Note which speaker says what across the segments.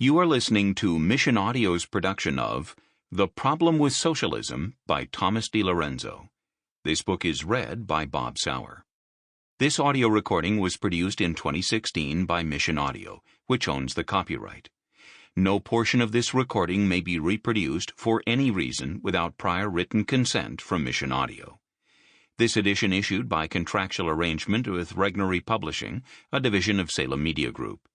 Speaker 1: You are listening to Mission Audio's production of The Problem with Socialism by Thomas Dilorenzo. This book is read by Bob Souer. This audio recording was produced in 2016 by Mission Audio, which owns the copyright. No portion of this recording may be reproduced for any reason without prior written consent from Mission Audio. This edition issued by contractual arrangement with Regnery Publishing, a division of Salem Media Group.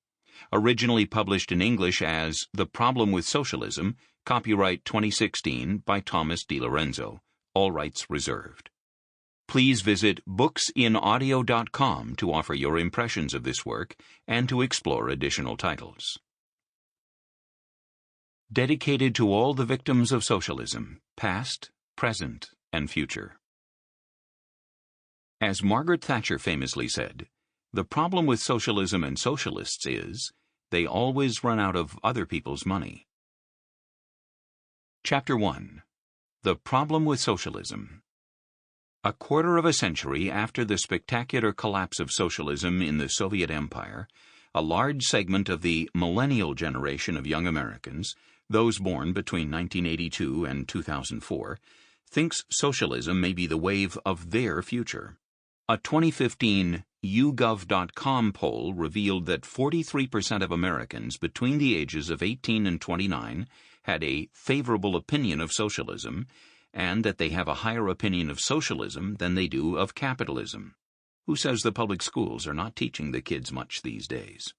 Speaker 1: Originally published in English as The Problem with Socialism, copyright 2016 by Thomas Dilorenzo, all rights reserved. Please visit booksinaudio.com to offer your impressions of this work and to explore additional titles. Dedicated to all the victims of socialism, past, present, and future. As Margaret Thatcher famously said, the problem with socialism and socialists is, they always run out of other people's money. Chapter 1. The Problem with Socialism. A quarter of a century after the spectacular collapse of socialism in the Soviet Empire, a large segment of the millennial generation of young Americans, those born between 1982 and 2004, thinks socialism may be the wave of their future. A 2015 YouGov.com poll revealed that 43% of Americans between the ages of 18 and 29 had a favorable opinion of socialism, and that they have a higher opinion of socialism than they do of capitalism. Who says the public schools are not teaching the kids much these days?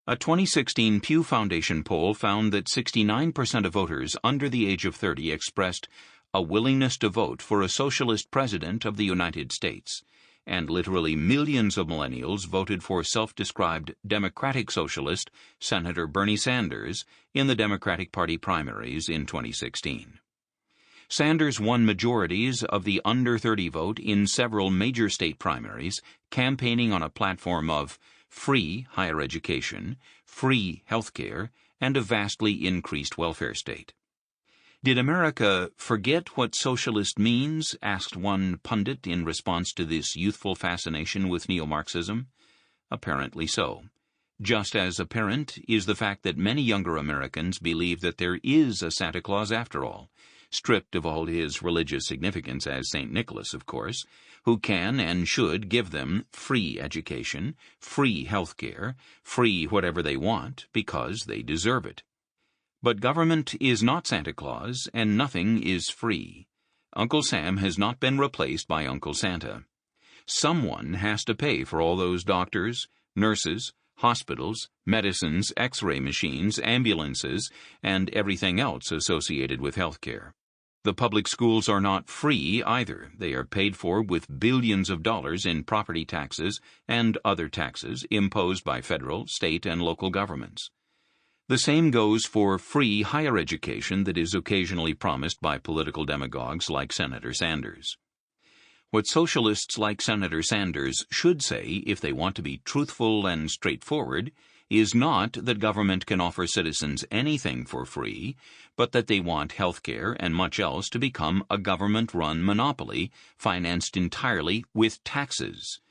Speaker 1: A 2016 Pew Foundation poll found that 69% of voters under the age of 30 expressed a willingness to vote for a socialist president of the United States, and literally millions of millennials voted for self-described Democratic Socialist Senator Bernie Sanders in the Democratic Party primaries in 2016. Sanders won majorities of the under-30 vote in several major state primaries, campaigning on a platform of free higher education, free health care, and a vastly increased welfare state. Did America forget what socialist means? Asked one pundit in response to this youthful fascination with neo-Marxism. Apparently so. Just as apparent is the fact that many younger Americans believe that there is a Santa Claus after all, stripped of all his religious significance as St. Nicholas, of course, who can and should give them free education, free health care, free whatever they want, because they deserve it. But government is not Santa Claus, and nothing is free. Uncle Sam has not been replaced by Uncle Santa. Someone has to pay for all those doctors, nurses, hospitals, medicines, X-ray machines, ambulances, and everything else associated with health care. The public schools are not free either. They are paid for with billions of dollars in property taxes and other taxes imposed by federal, state, and local governments. The same goes for free higher education that is occasionally promised by political demagogues like Senator Sanders. What socialists like Senator Sanders should say, if they want to be truthful and straightforward, is not that government can offer citizens anything for free, but that they want health care and much else to become a government-run monopoly, financed entirely with taxes.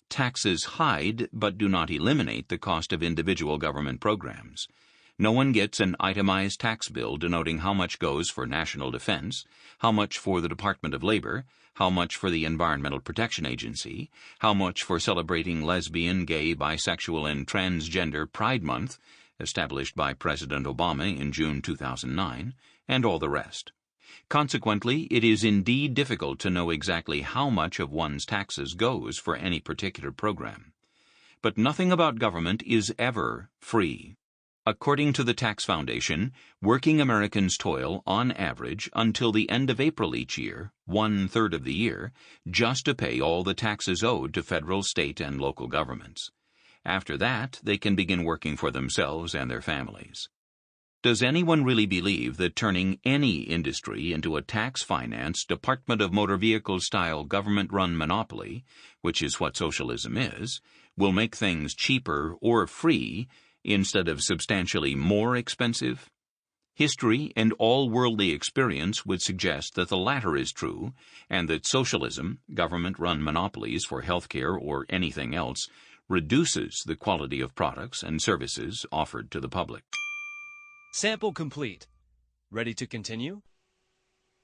Speaker 1: Taxes hide but do not eliminate the cost of individual government programs. No one gets an itemized tax bill denoting how much goes for national defense, how much for the Department of Labor, how much for the Environmental Protection Agency, how much for celebrating lesbian, gay, bisexual, and transgender Pride Month, established by President Obama in June 2009, and all the rest. Consequently, it is indeed difficult to know exactly how much of one's taxes goes for any particular program. But nothing about government is ever free. According to the Tax Foundation, working Americans toil, on average, until the end of April each year, 1/3 of the year, just to pay all the taxes owed to federal, state, and local governments. After that, they can begin working for themselves and their families. Does anyone really believe that turning any industry into a tax-financed, Department of Motor Vehicle-style government-run monopoly, which is what socialism is, will make things cheaper or free, instead of substantially more expensive? History and all worldly experience would suggest that the latter is true, and that socialism, government-run monopolies for health care or anything else, reduces the quality of products and services offered to the public.
Speaker 2: Sample complete. Ready to continue?